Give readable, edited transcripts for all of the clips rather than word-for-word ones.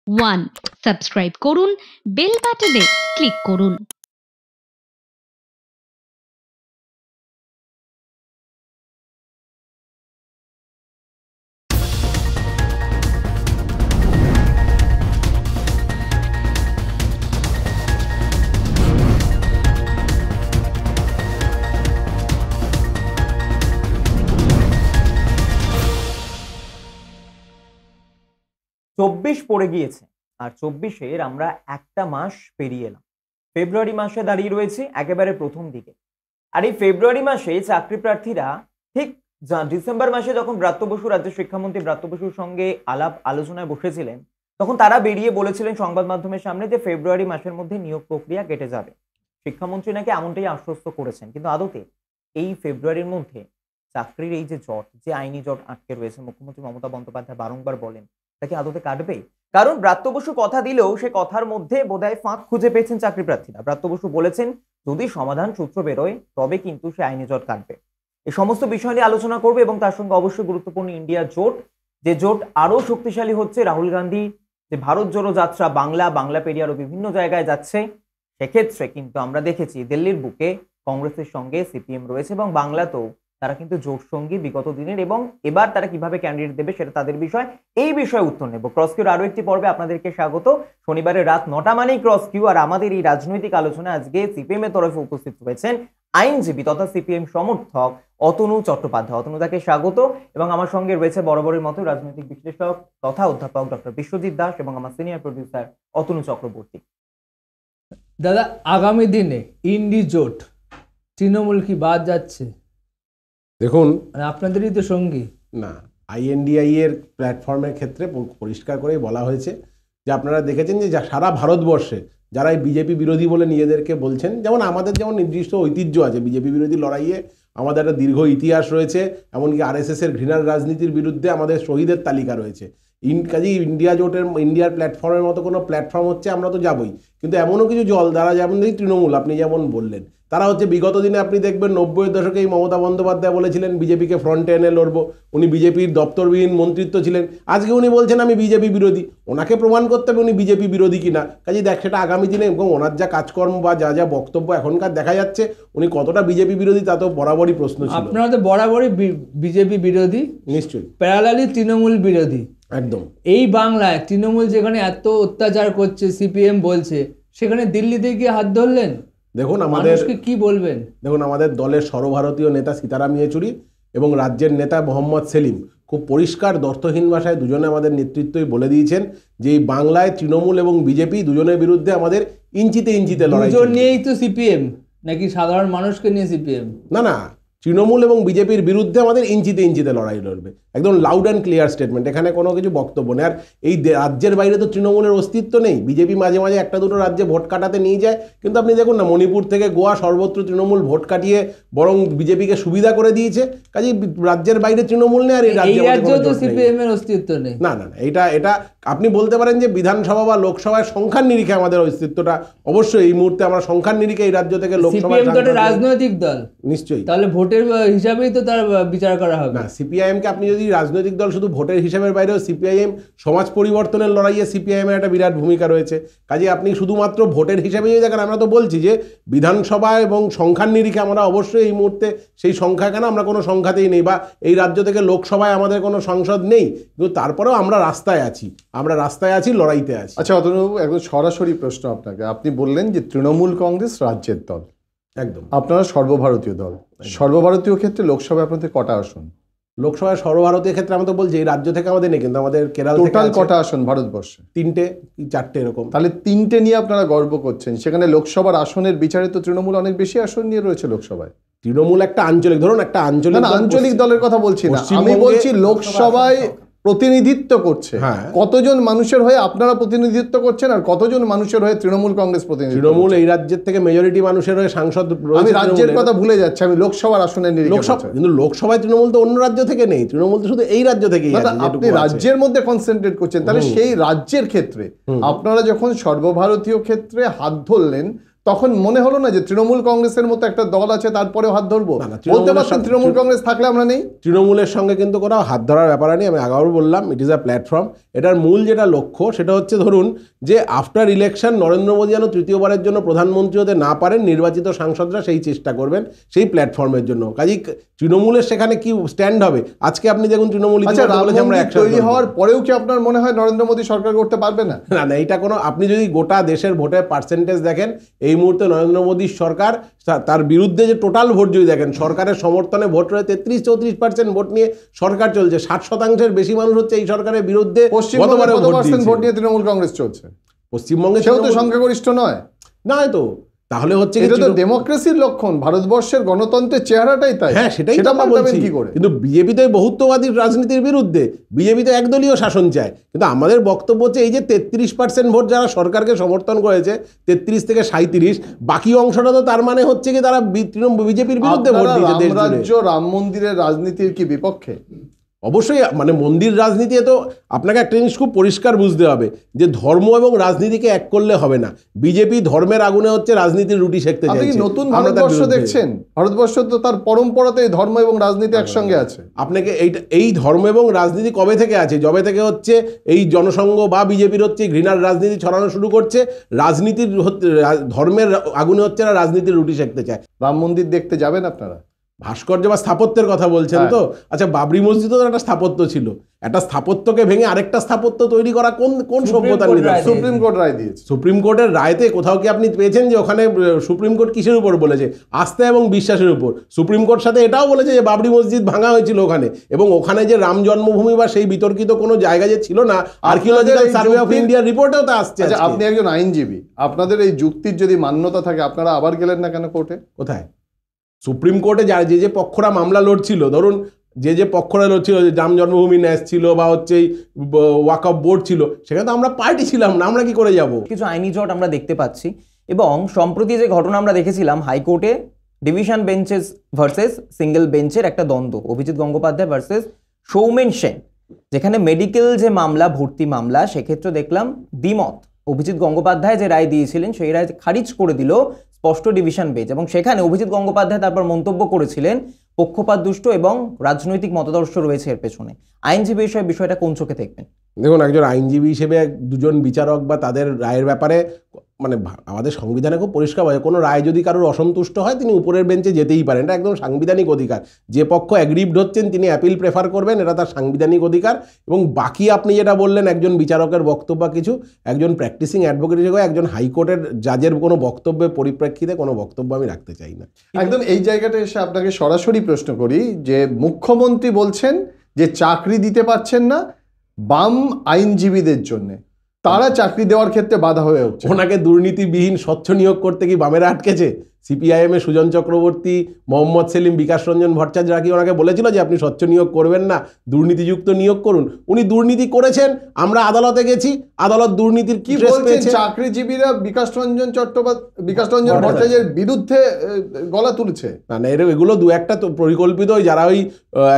1 subscribe করুন, bell বাটনে click করুন। চব্বিশ পড়ে গিয়েছে আর 24-এর আমরা একটা মাস পেরিয়ে এলাম। ফেব্রুয়ারি মাসে দাঁড়িয়ে রয়েছে একেবারে প্রথম দিকে। আর এই ফেব্রুয়ারি মাসে চাকরি প্রার্থীরা ঠিক ডিসেম্বর মাসে যখন ব্রাত্য বসু রাজ্যের শিক্ষামন্ত্রী ব্রাত্য বসুর সঙ্গে আলাপ আলোচনায় বসেছিলেন, তখন তারা বেরিয়ে বলেছিলেন সংবাদ মাধ্যমের সামনে যে ফেব্রুয়ারি মাসের মধ্যে নিয়োগ প্রক্রিয়া কেটে যাবে। শিক্ষামন্ত্রী নাকি এমনটাই আশ্বস্ত করেছেন, কিন্তু আদতে এই ফেব্রুয়ারির মধ্যে চাকরির এই যে জট, যে আইনি জট আটকে রয়েছে, মুখ্যমন্ত্রী মমতা বন্দ্যোপাধ্যায় বারংবার বলেন, তাকে আদতে কাটবে? কারণ ব্রাত্য বসু কথা দিলেও সে কথার মধ্যে বোধহয় ফাঁক খুঁজে পেয়েছেন চাকরি প্রার্থীরা। ব্রাত্য বসু বলেছেন যদি সমাধান সূত্র বেরোয় তবে কিন্তু সে আইনি জট কাটবে। এই সমস্ত বিষয় নিয়ে আলোচনা করবে এবং তার সঙ্গে অবশ্যই গুরুত্বপূর্ণ ইন্ডিয়া জোট, যে জোট আরো শক্তিশালী হচ্ছে। রাহুল গান্ধী যে ভারত জোড়ো যাত্রা বাংলা পেরিয়ে আরো বিভিন্ন জায়গায় যাচ্ছে, সেক্ষেত্রে কিন্তু আমরা দেখেছি দিল্লির বুকে কংগ্রেসের সঙ্গে সিপিএম রয়েছে এবং বাংলাতেও তারা কিন্তু জোট সঙ্গী বিগত দিনের, এবং এবার তারা কিভাবে ক্যান্ডিডেট দেবে সেটা তাদের বিষয়। এই বিষয়ে উত্তর নেব। ক্রস কিউর আরো একটি পর্বে আপনাদেরকে স্বাগত। শনিবারের রাত 9টা মানেই ক্রস কিউ, আর আমাদের এই রাজনৈতিক আলোচনায় আজকে সিপিএম এর তরফে উপস্থিত রয়েছেন আইনজীবী তথা সিপিএম সমর্থক অতনু চট্টোপাধ্যায়। অতনুদাকে স্বাগত। এবং আমার সঙ্গে রয়েছে বরাবরের মতো রাজনৈতিক বিশ্লেষক তথা অধ্যাপক ডক্টর বিশ্বজিৎ দাস এবং আমার সিনিয়র প্রডিউসার অতনু চক্রবর্তী। দাদা, আগামী দিনে ইন্ডি জোট তৃণমূল কি বাদ যাচ্ছে? দেখুন, আপনাদেরই তো সঙ্গী। না, আইএনডিআই এর প্ল্যাটফর্মের ক্ষেত্রে পরিষ্কার করেই বলা হয়েছে যে আপনারা দেখেছেন যে সারা ভারতবর্ষে যারা এই বিজেপি বিরোধী বলে নিজেদেরকে বলছেন, যেমন আমাদের যেমন নির্দিষ্ট ঐতিহ্য আছে বিজেপি বিরোধী লড়াইয়ে, আমাদের একটা দীর্ঘ ইতিহাস রয়েছে, এমনকি আরএসএস এর ঘৃণার রাজনীতির বিরুদ্ধে আমাদের শহীদের তালিকা রয়েছে। কাজেই ইন্ডিয়ার প্ল্যাটফর্মের মতো কোনো প্ল্যাটফর্ম হচ্ছে আমরা তো যাবই, কিন্তু এমনও কিছু জল দ্বারা, যেমন তৃণমূল আপনি যেমন বললেন, তারা হচ্ছে বিগত দিনে আপনি দেখবেন 90-এর দশকে এই মমতা বন্দ্যোপাধ্যায় বলেছিলেন বিজেপিকে ফ্রন্টে এনে লড়বো, উনি বিজেপির দপ্তরবিহীন মন্ত্রিত্ব ছিলেন। আজকে উনি বলছেন আমি বিজেপি বিরোধী, ওনাকে প্রমাণ করতে হবে উনি বিজেপি বিরোধী কিনা। কাজেই দেখ সেটা আগামী দিনে এবং ওনার যা কাজকর্ম বা যা বক্তব্য এখনকার দেখা যাচ্ছে উনি কতটা বিজেপি বিরোধী তা তো বরাবরই প্রশ্ন ছিল। আপনারা তো বরাবরই বিজেপি বিরোধী, নিশ্চয়ই প্যারালালি তৃণমূল বিরোধী। একদম। এই বাংলায় তৃণমূল যেখানে এত অত্যাচার করছে সিপিএম বলছে, সেখানে দিল্লিতে গিয়ে হাত ধরলেন। দেখুন আমাদেরকে কি বলবেন? দেখুন, আমাদের দলের সর্বভারতীয় নেতা সীতারাম ইয়েচুরি এবং রাজ্যের নেতা মোহাম্মদ সেলিম খুব পরিষ্কার দর্থহীন ভাষায় দুজনে আমাদের নেতৃত্বই বলে দিয়েছেন যে এই বাংলায় তৃণমূল এবং বিজেপি দুজনের বিরুদ্ধে আমাদের ইঞ্চিতে ইঞ্চিতে লড়াই। দুজন নিয়েই তো সিপিএম, নাকি সাধারণ মানুষকে নিয়ে সিপিএম? না, তৃণমূল এবং বিজেপির বিরুদ্ধে আমাদের ইঞ্চিতে ইঞ্চিতে লড়াই লড়বে, একদম লাউড অ্যান্ড ক্লিয়ার স্টেটমেন্ট, এখানে কোনো কিছু বক্তব্য নেই। আর এই রাজ্যের বাইরে তো তৃণমূলের অস্তিত্ব নেই। বিজেপি মাঝে মাঝে একটা দুটো রাজ্যে ভোট কাটাতে নিয়ে যায়, কিন্তু আপনি দেখুন না, মণিপুর থেকে গোয়া সর্বত্র তৃণমূল ভোট কাটিয়ে বরং বিজেপিকে সুবিধা করে দিয়েছে। কাজেই রাজ্যের বাইরে তৃণমূল নেই, আর এই রাজ্যে তো সিপিএম এর অস্তিত্ব নেই। না, এটা আপনি বলতে পারেন যে বিধানসভা বা লোকসভায় সংখ্যার নিরিখে আমাদের অস্তিত্বটা, অবশ্যই এই মুহূর্তে আমরা সংখ্যার নিরিখে এই রাজ্য থেকে লোকসভায় রাজনৈতিক দল, নিশ্চয়ই, তাহলে ভোটের হিসাবেই তো তার বিচার করা হবে না। সিপিআইএমকে আপনি যদি রাজনৈতিক দল শুধু ভোটের হিসাবের বাইরেও, সিপিআইএম সমাজ পরিবর্তনের লড়াইয়ে সিপিআইএমের একটা বিরাট ভূমিকা রয়েছে। কাজে আপনি শুধুমাত্র ভোটের হিসাবে যদি দেখেন, আমরা তো বলছি যে বিধানসভা এবং সংখ্যার নিরিখে আমরা অবশ্যই এই মুহূর্তে সেই সংখ্যা কেন আমরা কোনো সংখ্যাতেই নেই, বা এই রাজ্য থেকে লোকসভায় আমাদের কোনো সংসদ নেই, কিন্তু তারপরেও আমরা রাস্তায় আছি, লড়াইতে আছি। আচ্ছা অতনুবাবু, একদম সরাসরি প্রশ্ন আপনাকে। আপনি বললেন যে তৃণমূল কংগ্রেস রাজ্যের দল, একদম, আপনারা সর্বভারতীয় দল। সর্বভারতীয় ক্ষেত্রে লোকসভায় আপনাদের কটা আসন? লোকসভায় সর্বভারতীয় ক্ষেত্রে আমরা তো বলছি এই রাজ্য থেকে আমাদের নেই, কিন্তু আমাদের কেরালা টোটাল কটা আসন ভারতবর্ষে? 3টে কি 4টে এরকম। তাহলে 3টে নিয়ে আপনারা গর্ব করছেন। সেখানে লোকসভার আসনের বিচারে তো তৃণমূল অনেক বেশি আসন নিয়ে রয়েছে লোকসভায়। তৃণমূল একটা আঞ্চলিক, ধরুন একটা আঞ্চলিক দলের কথা বলছি না, আমি বলছি লোকসভায় প্রতিনিধিত্ব করছে। কতজন মানুষের হয়ে আপনারা প্রতিনিধিত্ব করছেন, আর কতজন মানুষের হয়ে তৃণমূল কংগ্রেস প্রতিনিধিত্ব? তৃণমূল এই রাজ্যের থেকে মেজরিটি মানুষের হয়ে সাংসদ। আমি রাজ্যের কথা ভুলে যাচ্ছি, আমি লোকসভার আসনের নিরিখে। কিন্তু লোকসভায় তৃণমূল তো অন্য রাজ্য থেকে নেই, তৃণমূল তো শুধু এই রাজ্য থেকেই। আপনি রাজ্যের মধ্যে কনসেন্ট্রেট করছেন, তাহলে সেই রাজ্যের ক্ষেত্রে আপনারা যখন সর্বভারতীয় ক্ষেত্রে হাত ধরলেন, তখন মনে হলো না যে তৃণমূল কংগ্রেসের মতো একটা দল আছে, তারপরেও হাত ধরবো? না, বলতে পারছেন তৃণমূল কংগ্রেস থাকলে আমরা নেই। তৃণমূলের সঙ্গে কিন্তু কোনো হাত ধরার ব্যাপার নেই। আমি আগেও বললাম, ইট ইজ আ প্ল্যাটফর্ম। এটার মূল যেটা লক্ষ্য সেটা হচ্ছে, ধরুন যে আফটার ইলেকশন নরেন্দ্র মোদী যেন তৃতীয়বারের জন্য প্রধানমন্ত্রী হতে না পারেন, নির্বাচিত সাংসদরা সেই চেষ্টা করবেন সেই প্ল্যাটফর্মের জন্য। কাজেই তৃণমূলের সেখানে কি স্ট্যান্ড হবে? আজকে আপনি দেখুন তৃণমূল তৈরি হওয়ার পরেও কি আপনার মনে হয় নরেন্দ্র মোদী সরকার করতে পারবে না? না না, এটা কোনো, আপনি যদি গোটা দেশের ভোটের পার্সেন্টেজ দেখেন, এই মুহূর্তে নরেন্দ্র মোদীর সরকার, তার বিরুদ্ধে যে টোটাল ভোট যদি দেখেন, সরকারের সমর্থনে ভোট রয়ে 33-34% ভোট নিয়ে সরকার চলছে। 60%-এর বেশি মানুষ হচ্ছে এই সরকারের বিরুদ্ধে। পশ্চিমবঙ্গে কত % ভোট নিয়ে তৃণমূল কংগ্রেস চলছে? পশ্চিমবঙ্গে সেও তো সংখ্যাগরিষ্ঠ নয়। না, তো তাহলে হচ্ছে এটা তো ডেমোক্রেসির লক্ষণ, ভারতবর্ষের গণতন্ত্রের চেহারাটাই তাই। হ্যাঁ, সেটাই তো আমরা বলছি। কিন্তু বিজেপি তো বহুত্ববাদী রাজনীতির বিরুদ্ধে, বিজেপি তো একদলীয় শাসন চায়। কিন্তু আমাদের বক্তব্য হচ্ছে এই যে 33% ভোট যারা সরকারকে সমর্থন করেছে, 33 থেকে 37, বাকি অংশটা তো তার মানে হচ্ছে কি তারা বিজেপির বিরুদ্ধে ভোট দিয়েছে। রাজ্য রাম মন্দিরের রাজনীতির কি বিপক্ষে? অবশ্যই, মানে মন্দির রাজনীতি, তো আপনাকে একটা জিনিস খুব পরিষ্কার বুঝতে হবে যে ধর্ম এবং রাজনীতিকে এক করলে হবে না। বিজেপি ধর্মের আগুনে হচ্ছে রাজনীতির রুটি সেকতে চাইছে। নতুন ভারতবর্ষ দেখছেন? ভারতবর্ষ তো তার পরম্পরাতে ধর্ম এবং রাজনীতি একসঙ্গে আছে। আপনাকে এই ধর্ম এবং রাজনীতি কবে থেকে আছে? যবে থেকে হচ্ছে এই জনসংঘ বা বিজেপির হচ্ছে ঘৃণার রাজনীতি ছড়ানো শুরু করছে। রাজনীতির ধর্মের আগুনে হচ্ছে না, রাজনীতির রুটি সেকতে চায়। রাম মন্দির দেখতে যাবেন আপনারা? ভাস্কর্য বা স্থাপত্যের কথা বলছেন তো? আচ্ছা, বাবরি মসজিদও তো একটা স্থাপত্য ছিল। একটা স্থাপত্যকে ভেঙে আরেকটা স্থাপত্য তৈরি করা কোন সভ্যতার নিদর্শন? সুপ্রিম কোর্ট রায় দিয়েছে। সুপ্রিম কোর্টের রায়তে কোথাও কি আপনি পেয়েছেন যে ওখানে সুপ্রিম কোর্ট কিসের উপর বলেছে? আস্থা এবং বিশ্বাসের উপর। সুপ্রিম কোর্ট সাথে এটাও বলেছে যে বাবরি মসজিদ ভাঙা হয়েছিল ওখানে, এবং ওখানে যে রাম জন্মভূমি বা সেই বিতর্কিত কোনো জায়গা যে ছিল না, আর্কিওলজিক্যাল সার্ভে অফ ইন্ডিয়ার রিপোর্টেও তা আসছে। আপনি একজন আইনজীবী, আপনাদের এই যুক্তির যদি মান্যতা থাকে, আপনারা আবার গেলেন না কেন কোর্টে? কোথায়? সুপ্রিম কোর্টে যে পক্ষরা মামলা লড়ছিল, ধরুন যে পক্ষরা লড়ছিল, যে রাম জন্মভূমি ন্যাস ছিল বা হচ্ছে ওয়াকফ বোর্ড ছিল, সেখানে তো আমরা পার্টি ছিলাম না, আমরা কি করে যাব? কিছু আইনি জট আমরা দেখতে পাচ্ছি, এবং সম্প্রতি যে ঘটনা আমরা দেখেছিলাম হাইকোর্টে ডিভিশন বেঞ্চেস ভার্সেস সিঙ্গেল বেঞ্চের একটা দ্বন্দ্ব, অভিজিৎ গঙ্গোপাধ্যায় ভার্সেস সৌমেন সেন, যেখানে মেডিকেল যে মামলা, ভর্তি মামলা, সেক্ষেত্রে দেখলাম দ্বিমত। অভিজিৎ গঙ্গোপাধ্যায় যে রায় দিয়েছিলেন সেই রায় খারিজ করে দিল স্পষ্ট ডিভিশন বেঞ্চ, এবং সেখানে অভিজিৎ গঙ্গোপাধ্যায় তারপর মন্তব্য করেছিলেন পক্ষপাত দুষ্ট এবং রাজনৈতিক মতাদর্শ রয়েছে এর পেছনে। আইনজীবী হিসেবে বিষয়টা কোন চোখে দেখবেন? দেখুন, একজন আইনজীবী হিসেবে দুজন বিচারক বা তাদের রায়ের ব্যাপারে, মানে আমাদের সংবিধানে খুব পরিষ্কার বলে, কোনো রায় যদি কারোর অসন্তুষ্ট হয় তিনি উপরের বেঞ্চে যেতেই পারেন। এটা একদম সাংবিধানিক অধিকার। যে পক্ষ অ্যাগ্রিভড হচ্ছেন তিনি অ্যাপিল প্রেফার করবেন, এটা তার সাংবিধানিক অধিকার। এবং বাকি আপনি যেটা বললেন একজন বিচারকের বক্তব্য, কিছু একজন প্র্যাকটিসিং অ্যাডভোকেট হিসেবে একজন হাইকোর্টের জাজের কোনো বক্তব্যের পরিপ্রেক্ষিতে কোনো বক্তব্য আমি রাখতে চাই না। একদম এই জায়গাটা এসে আপনাকে সরাসরি প্রশ্ন করি যে মুখ্যমন্ত্রী বলছেন যে চাকরি দিতে পারছেন না বাম আইনজীবীদের জন্য, তারা চাকরি দেওয়ার ক্ষেত্রে বাধা হয়ে উঠছে। ওনাকে দুর্নীতিবিহীন স্বচ্ছ নিয়োগ করতে কি বামেরা আটকেছে? সিপিআইএম এ সুজন চক্রবর্তী, মোহাম্মদ সেলিম, বিকাশ রঞ্জন ভট্টাচার্য কি ওনাকে বলেছিল যে আপনি স্বচ্ছ নিয়োগ করবেন না, দুর্নীতিযুক্ত নিয়োগ করুন? উনি দুর্নীতি করেছেন, আমরা আদালতে গেছি, আদালত দুর্নীতির কি বলছেন? চাকরিজীবীরা বিকাশ রঞ্জন ভট্টাচার্যের বিরুদ্ধে গলা তুলছে। না না, এগুলো দু একটা তো পরিকল্পিত, যারা ওই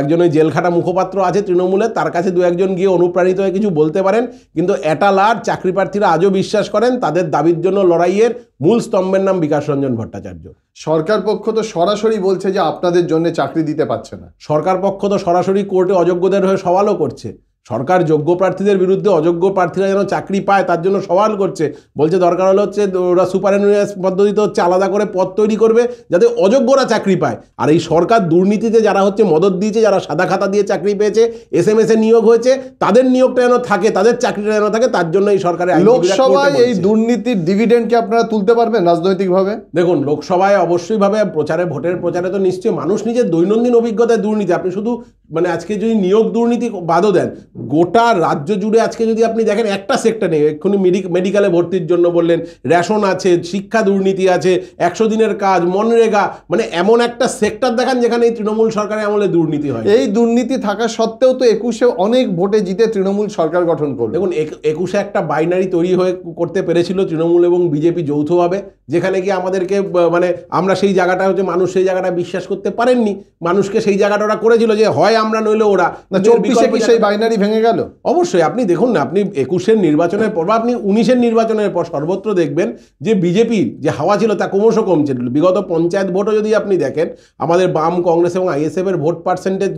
একজন ওই জেলখাটা মুখপাত্র আছে তৃণমূলের, তার কাছে দু একজন গিয়ে অনুপ্রাণিত হয়ে কিছু বলতে পারেন। কিন্তু এটালার চাকরি প্রার্থীরা আজও বিশ্বাস করেন তাদের দাবির জন্য লড়াইয়ের মূল স্তম্ভের নাম বিকাশ রঞ্জন ভট্টাচার্য। সরকার পক্ষ তো সরাসরি বলছে যে আপনাদের জন্য চাকরি দিতে পারছে না। সরকার পক্ষ তো সরাসরি কোর্টে অযোগ্যদের হয়ে সওয়ালও করছে। সরকার যোগ্য প্রার্থীদের বিরুদ্ধে অযোগ্য প্রার্থীরা যেন চাকরি পায় তার জন্য সওয়াল করছে, বলছে দরকার হলে হচ্ছে ওরা সুপারিনটেন্ডেন্ট পদ্ধতিতে হচ্ছে আলাদা করে পদ তৈরি করবে যাতে অযোগ্যরা চাকরি পায়। আর এই সরকার দুর্নীতিতে যারা হচ্ছে মদত দিয়েছে, যারা সাদা খাতা দিয়ে চাকরি পেয়েছে, SMS এ নিয়োগ হয়েছে, তাদের নিয়োগটা যেন থাকে, তাদের চাকরিটা যেন থাকে, তার জন্য এই সরকারের লোকসভায় এই দুর্নীতির ডিভিডেন্ডকে আপনারা তুলতে পারবেন রাজনৈতিকভাবে? দেখুন, লোকসভায় অবশ্যই ভাবে প্রচারে, ভোটের প্রচারে তো নিশ্চয়ই মানুষ নিজের দৈনন্দিন অভিজ্ঞতায় দুর্নীতি, আপনি শুধু মানে আজকে যদি নিয়োগ দুর্নীতি বাদও দেন, গোটা রাজ্য জুড়ে আজকে যদি আপনি দেখেন একটা সেক্টর নেই। এক্ষুনি মেডিকেলে ভর্তির জন্য বললেন, রেশন আছে, শিক্ষা দুর্নীতি আছে, 100 দিনের কাজ, মনরেগা, মানে এমন একটা সেক্টর দেখান যেখানে এই তৃণমূল সরকারের আমলে দুর্নীতি হয়। এই দুর্নীতি থাকা সত্ত্বেও তো 21-এ অনেক ভোটে জিতে তৃণমূল সরকার গঠন করলো। দেখুন, 21-এ একটা বাইনারি তৈরি হয়ে করতে পেরেছিল তৃণমূল এবং বিজেপি যৌথভাবে, যেখানে কি আমাদেরকে মানে আমরা সেই জায়গাটা হচ্ছে মানুষ সেই জায়গাটা বিশ্বাস করতে পারেননি, মানুষকে সেই জায়গাটা ওরা করেছিল যে হয় আমরা নইলে ওরা। না 24-এ কি সেই বাইনারি ভেঙে গেল? অবশ্যই আপনি দেখুন না, আপনি 21-এর নির্বাচনের পর বা আপনি 19-এর নির্বাচনের পর সর্বত্র দেখবেন যে বিজেপির যে হাওয়া ছিল তা ক্রমশ কমছে। বিগত পঞ্চায়েত ভোটও যদি আপনি দেখেন আমাদের বাম, কংগ্রেস এবং আইএসএফ এর ভোট পার্সেন্টেজ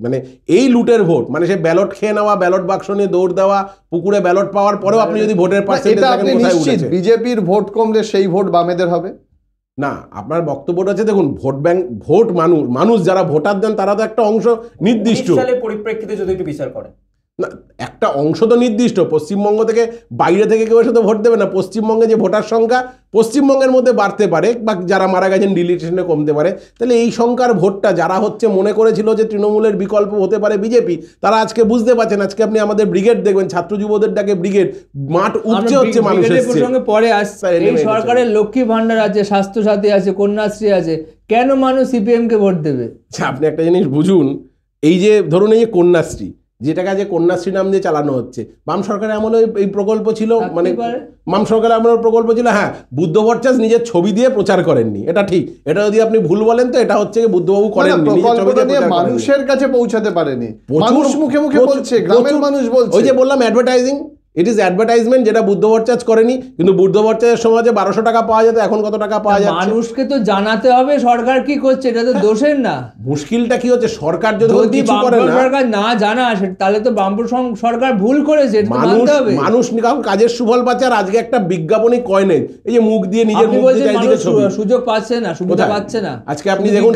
মানে এই লুটের ভোট, মানে সে ব্যালট খেয়ে নেওয়া, ব্যালট বাক্স নিয়ে দৌড় দেওয়া, পুকুরে ব্যালট পাওয়ার পরেও আপনি যদি ভোটের পার্সেন্টেজ দেখেন কোথায় উঠেছে। বিজেপির ভোট কমলে সেই ভোট বামেদের হবে না, আপনার বক্তব্যটা হচ্ছে দেখুন ভোট ব্যাংক, ভোট মানুষ যারা ভোটার দেন তারা তো একটা অংশ নির্দিষ্ট সালের পরিপ্রেক্ষিতে যদি একটু বিচার করেন, না একটা অংশ তো নির্দিষ্ট, পশ্চিমবঙ্গ থেকে বাইরে থেকে কেউ এসে তো ভোট দেবে না। পশ্চিমবঙ্গে যে ভোটার সংখ্যা পশ্চিমবঙ্গের মধ্যে বাড়তে পারে বা যারা মারা গেছেন ডিলিটেশনে কমতে পারে, তাহলে এই সংখ্যার ভোটটা যারা হচ্ছে মনে করেছিল যে তৃণমূলের বিকল্প হতে পারে বিজেপি, তারা আজকে বুঝতে পারছেন। আজকে আপনি আমাদের ব্রিগেড দেখবেন, ছাত্র যুবদের ডাকে ব্রিগেড, মাঠ উপচে হচ্ছে মানুষের প্রসঙ্গে পরে আসছে। এই সরকারের লক্ষ্মী ভান্ডার আছে, স্বাস্থ্যসাথী আছে, কন্যাশ্রী আছে, কেন মানুষ সিপিএম কে ভোট দেবে? আপনি একটা জিনিস বুঝুন, এই যে ধরুন এই যে কন্যাশ্রী, যেটাকে যে কন্যাশ্রী নাম দিয়ে চালানো হচ্ছে, বাম সরকারের আমলে এই প্রকল্প ছিল, মানে বাম সরকারের আমলের প্রকল্প ছিল। হ্যাঁ, বুদ্ধ ভট্টাচার্য নিজের ছবি দিয়ে প্রচার করেননি, এটা ঠিক। এটা যদি আপনি ভুল বলেন তো এটা হচ্ছে বুদ্ধবাবু করেননি, মানুষের কাছে পৌঁছাতে পারেনি, মানুষ মুখে মুখে বলছে, গ্রামের মানুষ বলছে। ওই যে বললাম অ্যাডভার্টাইজিং, ইট ইজ অ্যাডভার্টাইজমেন্ট, যেটা বুদ্ধ ভট্টাচার্য করেনি। কিন্তু বুদ্ধ ভট্টাচার্যের সময় যে 1200 টাকা পাওয়া যেত, এখন কত টাকা পাওয়া যাচ্ছে? মানুষকে তো জানাতে হবে সরকার কি করছে, এটা তো দোষের না। মুশকিলটা কি হচ্ছে, সরকার যদি কিছু করে না, সরকার না জানা তাহলে তো বামপন্থী সরকার ভুল করেছে, মানুষ কাজের সুফল পাচ্ছে। আর আজকে একটা বিজ্ঞাপনই কয় নেই, এই যে মুখ দিয়ে নিজের মুখ দিয়ে চারিদিকে ছবি, সুযোগ পাচ্ছে না, সুবিধা পাচ্ছে না। আজকে আপনি দেখুন,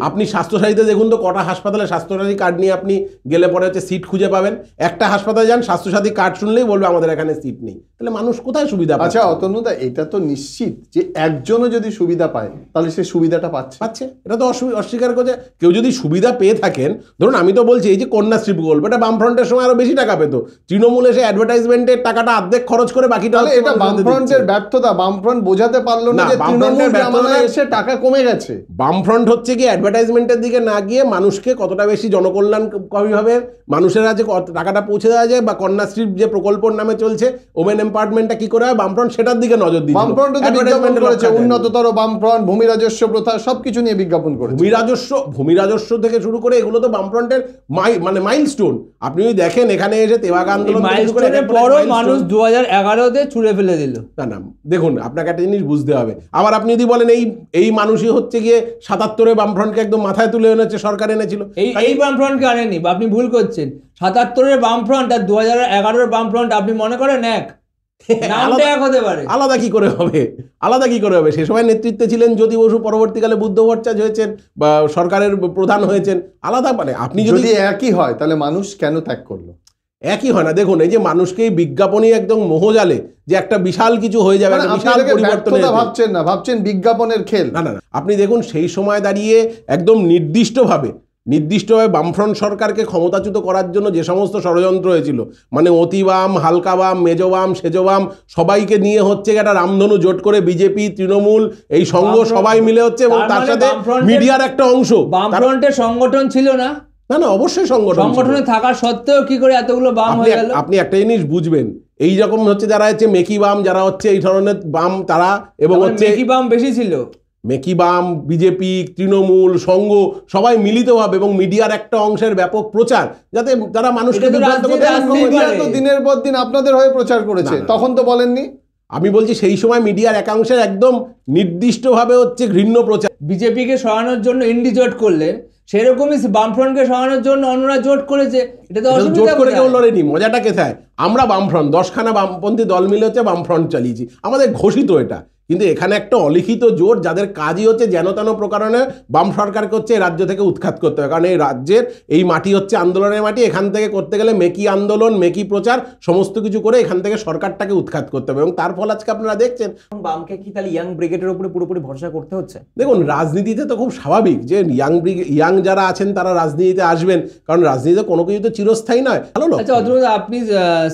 আপনি স্বাস্থ্যসাথীতে দেখুন তো, কটা হাসপাতালে স্বাস্থ্যসাথী কার্ড নিয়ে আপনি গেলে পরে হচ্ছে সিট খুঁজে পাবেন। একটা হাসপাতালে যান, স্বাস্থ্যসাথী কার্ড শুনলেই বলবে আমাদের এখানে সিট নেই। তাহলে মানুষ কোথায় সুবিধা পাচ্ছে? আচ্ছা অতনুদা, এটা তো নিশ্চিত যে একজনও যদি সুবিধা পায় তাহলে সে সুবিধাটা পাচ্ছে, এটা তো অস্বীকার করছে। কেউ যদি সুবিধা পেয়ে থাকেন, ধরুন আমি তো বলছি এই যে কন্যাশ্রী প্রকল্প, এটা বামফ্রন্টের সময় আরো বেশি টাকা পেত, তৃণমূল এসে অ্যাডভার্টাইজমেন্টের টাকাটা অর্ধেক খরচ করে বাকিটা, এটা বামফ্রন্টের ব্যর্থতা। বামফ্রন্ট বোঝাতে পারলো না যে তৃণমূল জামানায় এসে টাকা কমে গেছে। বামফ্রন্ট হচ্ছে কি অ্যাডভার্টাইজমেন্টের দিকে না গিয়ে মানুষকে কতটা বেশি জনকল্যাণকরীভাবে মানুষের কাছে টাকাটা পৌঁছে দেওয়া যায়, বা কন্যাশ্রীর যে প্রকল্পের নামে চলছে ওমেন এম্পাওয়ারমেন্টটা কি করে হয়, বামফ্রন্ট সেটার দিকে নজর দিচ্ছে। বামফ্রন্ট তো বিজ্ঞাপন করেছে, উন্নততর বামফ্রন্ট, ভূমি রাজস্ব প্রথা সবকিছু নিয়ে বিজ্ঞাপন করেছে। ভূমি রাজস্ব থেকে শুরু করে এগুলো তো বামফ্রন্টের মানে মাইলস্টোন। আপনি যদি দেখেন এখানে এসে তেভাগা আন্দোলন মানুষ 2011-তে ছুড়ে ফেলে দিল। না দেখুন, আপনাকে একটা জিনিস বুঝতে হবে। আবার আপনি যদি বলেন এই মানুষই হচ্ছে গিয়ে 77-এ বামফ্রন্টকে একদম মাথায় তুলে এনেছে, সরকার এনেছিল। এই বামফ্রন্টকে আনেনি, আপনি ভুল করছেন। 77-এর বামফ্রন্ট আর 2011-এর বামফ্রন্ট আপনি মনে করেন এক? আলাদা কি করে হবে? সে সময় নেতৃত্বে ছিলেন জ্যোতি বসু, পরবর্তীকালে বুদ্ধ ভট্টাচার্য হয়েছেন বা সরকারের প্রধান হয়েছেন। আলাদা মানে আপনি যদি একই হয় তাহলে মানুষ কেন ত্যাগ করলো? একই হয় না। দেখুন এই যে মানুষকে এই বিজ্ঞাপনই একদম মোহজালে যে একটা বিশাল কিছু হয়ে যাবে, বিশাল পরিবর্তন ভাবছেন বিজ্ঞাপনের খেল। না আপনি দেখুন সেই সময় দাঁড়িয়ে একদম নির্দিষ্টভাবে বামফ্রন্ট সরকারকে ক্ষমতাচ্যুত করার জন্য যে সমস্ত ষড়যন্ত্র হয়েছিল, মানে অতি বাম, হালকা বাম, মেজো বাম, সেজো বাম, সবাইকে নিয়ে হচ্ছে একটা রামধনু জোট করে বিজেপি, তৃণমূল, এই সংঘ সবাই মিলে হচ্ছে, এবং তার সাথে মিডিয়ার একটা অংশ। বামফ্রন্টের সংগঠন ছিল না? না অবশ্যই সংগঠনে থাকার সত্ত্বেও কি করে এতগুলো বাম হয়ে গেল? আপনি একটা জিনিস বুঝবেন, এই রকম হচ্ছে যারা হচ্ছে মেকি বাম, যারা হচ্ছে এই ধরনের বাম, তারা এবং হচ্ছে মেকি বাম বেশি ছিল। মেকি বাম, বিজেপি, তৃণমূল, সংঘ সবাই মিলিতভাবে এবং মিডিয়ার একটা অংশের ব্যাপক প্রচার, যাতে তারা মানুষকে দিনের পর দিন আপনাদের হয়ে প্রচার করেছে, তখন তো বলেননি। আমি বলছি সেই সময় মিডিয়ার একাংশের একদম নির্দিষ্টভাবে হচ্ছে ঘৃণ্য প্রচার। বিজেপিকে সরানোর জন্য ইন্ডি জোট করলেন, সেরকমই বামফ্রন্টকে সরানোর জন্য অন্যরা জোট করেছে। এটা তো জোট করে কেউ লড়েনি। মজাটা কোথায়? আমরা বামফ্রন্ট 10খানা বামপন্থী দল মিলে হচ্ছে বামফ্রন্ট চালিয়েছি, আমাদের ঘোষিত এটা। কিন্তু এখানে একটা অলিখিত জোট, যাদের কাজই হচ্ছে যেন তেন প্রকারণে বাম সরকারকে হচ্ছে এই রাজ্য থেকে উৎখাত করতে হবে। কারণ এই রাজ্যের এই মাটি হচ্ছে আন্দোলনের মাটি, এখান থেকে করতে গেলে মেকি আন্দোলন, মেকি প্রচার সমস্ত কিছু করে এখান থেকে সরকারটাকে উৎখাত করতে হবে, এবং তার ফল আজকে আপনারা দেখছেন। বামকে কি তাহলে ইয়াং ব্রিগেডের উপরে পুরোপুরি ভরসা করতে হচ্ছে? দেখুন রাজনীতিতে তো খুব স্বাভাবিক যে ইয়াং যারা আছেন তারা রাজনীতিতে আসবেন, কারণ রাজনীতিতে কোনো কিছু তো চিরস্থায়ী নয়। ভালো। আচ্ছা আপনি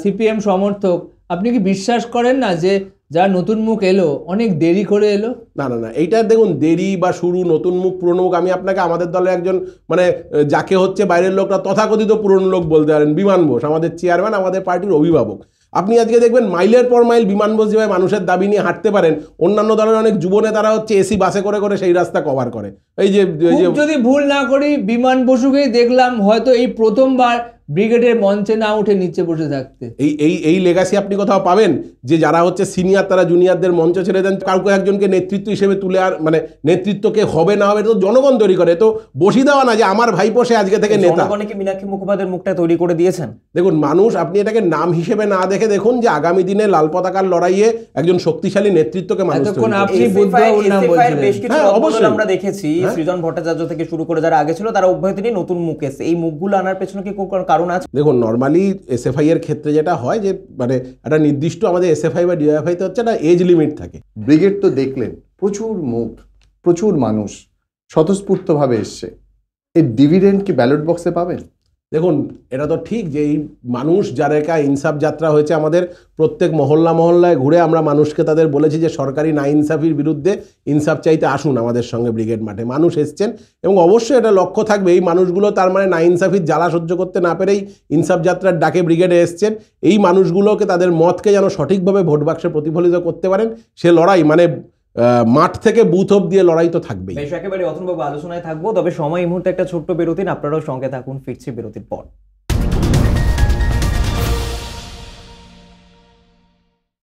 সিপিএম সমর্থক, আপনি কি বিশ্বাস করেন না যে যারা নতুন মুখ এলো অনেক দেরি করে এলো? না এইটা দেখুন, দেরি বা শুরু, নতুন মুখ, পুরনো মুখ, আমি আপনাকে আমাদের দলের একজন মানে যাকে হচ্ছে বাইরের লোকরা তথাকথিত পুরনো লোক বলতে পারেন, বিমান বোস, আমাদের চেয়ারম্যান, আমাদের পার্টির অভিভাবক। আপনি আজকে দেখবেন মাইলের পর মাইল বিমানবন্দর যেভাবে মানুষের দাবি নিয়ে হাঁটতে পারেন, অন্যান্য দলের অনেক যুব নেতারা হচ্ছে এসি বাসে করে করে সেই রাস্তা কভার করে। এই যে খুব যদি ভুল না করি বিমান বসুকেই দেখলাম হয়তো এই প্রথমবার ব্রিগেডের মঞ্চে না উঠে নিচে বসে থাকতে। এই লেগাসি আপনি কোথাও পাবেন যে যারা হচ্ছে সিনিয়র তারা জুনিয়রদের মঞ্চ ছেড়ে দেন, কাউকে একজনকে নেতৃত্ব হিসেবে তুলে আর মানে নেতৃত্বকে হবে না হবে তো জনগণ তৈরি করে, তো বসি দেওয়া না যে আমার ভাইপো সে আজকে থেকে নেতা। জনগণকে কি মীনাক্ষী মুখোপাধ্যায়ের মুখটা তৈরি করে দিয়েছেন? দেখুন মানুষ, আপনি এটাকে নাম হিসেবে না দেখে দেখুন যে আগামী দিনে লাল পতাকার লড়াইয়ে একজন শক্তিশালী নেতৃত্বকে মানুষ তৈরি এতক্ষণ করবে। আপনি বুদ্ধ নাম বলছিলেন। বেশ কিছু হ্যাঁ, বদল অবশ্যই। আমরা দেখেছি, সৃজন ভট্টাচার্য থেকে শুরু করে যারা আগে ছিল তারা উভয় তিনি নতুন মুখ এসে, এই মুখগুলো আনার পেছনে কি কোনো কারণ আছে? দেখুন নর্মালি এসএফআই এর ক্ষেত্রে যেটা হয় যে মানে একটা নির্দিষ্ট আমাদের এসএফআই বা ডিওএফআই তে হচ্ছে একটা এজ লিমিট থাকে। ব্রিগেড তো দেখলেন প্রচুর মুখ, প্রচুর মানুষ স্বতঃস্ফূর্তভাবে এসছে, এর ডিভিডেন্ড কি ব্যালট বক্সে পাবেন? দেখুন এটা তো ঠিক যে এই মানুষ যারা ইনসাফ যাত্রা হয়েছে, আমাদের প্রত্যেক মহল্লা মহল্লায় ঘুরে আমরা মানুষকে তাদের বলেছি যে সরকারি না ইনসাফির বিরুদ্ধে ইনসাফ চাইতে আসুন আমাদের সঙ্গে ব্রিগেড মাঠে। মানুষ এসছেন এবং অবশ্যই এটা লক্ষ্য থাকবে এই মানুষগুলো তার মানে না ইনসাফির জ্বালা সহ্য করতে না পেরেই ইনসাফ যাত্রার ডাকে ব্রিগেডে এসছেন। এই মানুষগুলোকে তাদের মতকে যেন সঠিকভাবে ভোট বাক্সে প্রতিফলিত করতে পারেন, সে লড়াই মানে মাঠ থেকে বুথ অব দিয়ে লড়াই তো থাকবেই। বেশ, একেবারে অথনবাবু আলোচনায় থাকবো, তবে সময় এই মুহূর্তে একটা ছোট্ট বিরতি, আপনারাও সঙ্গে থাকুন, ফিরছি বিরতির পর।